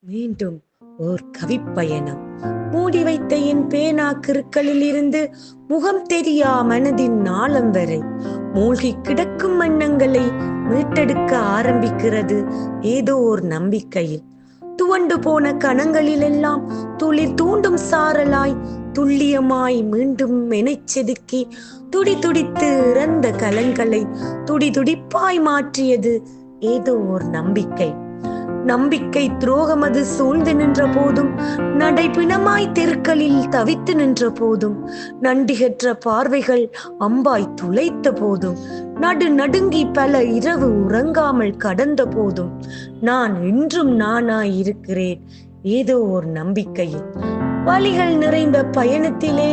மீண்டும் ஓர் கவிப்பயணம். மூடி வைத்த என் பேனா கிறுக்களில் இருந்து முகம் தெரியா மனதின் நாளம் வரை மூழ்கி கிடக்கும் எண்ணங்களை மீட்டெடுக்க ஆரம்பிக்கிறது ஏதோ ஓர் நம்பிக்கையில். துவண்டு போன கணங்களிலெல்லாம் துளிர் தூண்டும் சாரலாய் துல்லியமாய் மீண்டும் மெனைச் செதுக்கி துடி துடித்து இறந்த கலங்களை துடி துடிப்பாய் மாற்றியது ஏதோ ஓர் நம்பிக்கை. நம்பிக்கை துரோகமது சூழ்ந்து நின்ற போதும், நடைபிணமாய் தெருக்களில் தவித்து நின்ற போதும், நண்டிகற்ற பார்வைகள் அம்பாய் துளைத்த போதும், நடுங்கி பல இரவு உறங்காமல் கடந்த போதும், நான் இன்றும் நானாய் இருக்கிறேன் ஏதோ ஓர் நம்பிக்கையில். வழிகள் நிறைந்த பயணத்திலே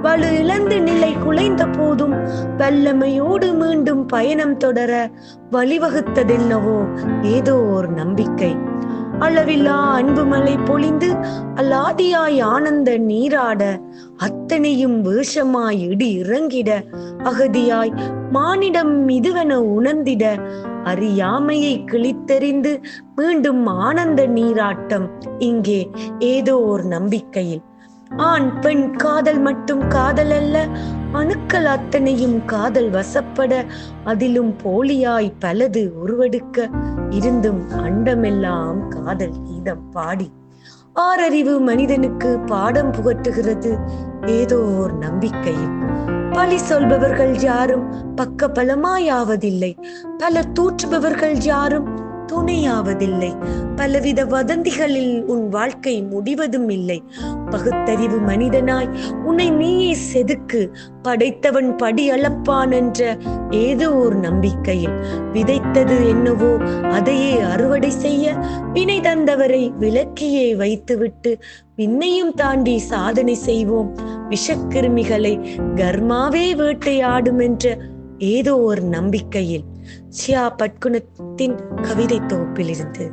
வலு இழந்து நிலை குலைந்த போதும் வல்லமையோடு மீண்டும் பயணம் தொடர வழிவகுத்ததென்னவோ ஏதோ ஓர் நம்பிக்கை. அளவில்லா அன்பு மலை பொழிந்து அலாதியாய் ஆனந்த நீராட, அத்தனையும் வேஷமாய் இடி இறங்கிட, அகதியாய் மானிடம் இதுவென உணர்ந்திட, அறியாமையை கிழித்தெறிந்து மீண்டும் ஆனந்த நீராட்டம் இங்கே ஏதோ ஓர் நம்பிக்கையில். ஆண் பெண் காதல் மட்டும் காதல் அல்ல, அணுக்கள் அத்தனையும் காதல் வசப்பட, அதிலும் போலியாய் பலது உருவெடுக்க, இருந்தும் அண்டமெல்லாம் காதல் கீதம் பாடி ஆறறிவு மனிதனுக்கு பாடம் புகட்டுகிறது ஏதோ ஓர் நம்பிக்கையில். பழி சொல்பவர்கள் யாரும் பக்க பலமாயாவதில்லை, பல தூற்றுபவர்கள் யாரும் துணையாவதில்லை, பலவித வதந்திகளில் உன் வாழ்க்கை முடிவதும் இல்லை. பகுத்தறிவு மனிதனாய் உன்னை நீயே செதுக்கு, படைத்தவன் படி அளப்பான் என்ற ஏதோ ஒரு நம்பிக்கையில். விதைத்தது என்னவோ அதையே அறுவடை செய்ய வினை தந்தவரை விலக்கியே வைத்துவிட்டு விண்ணையும் தாண்டி சாதனை செய்வோம். விஷக்கிருமிகளை கர்மாவே வேட்டையாடும் என்ற ஏதோ ஒரு நம்பிக்கையில். சியா பட்குணத்தின் கவிதை தொகுப்பிலிருந்து.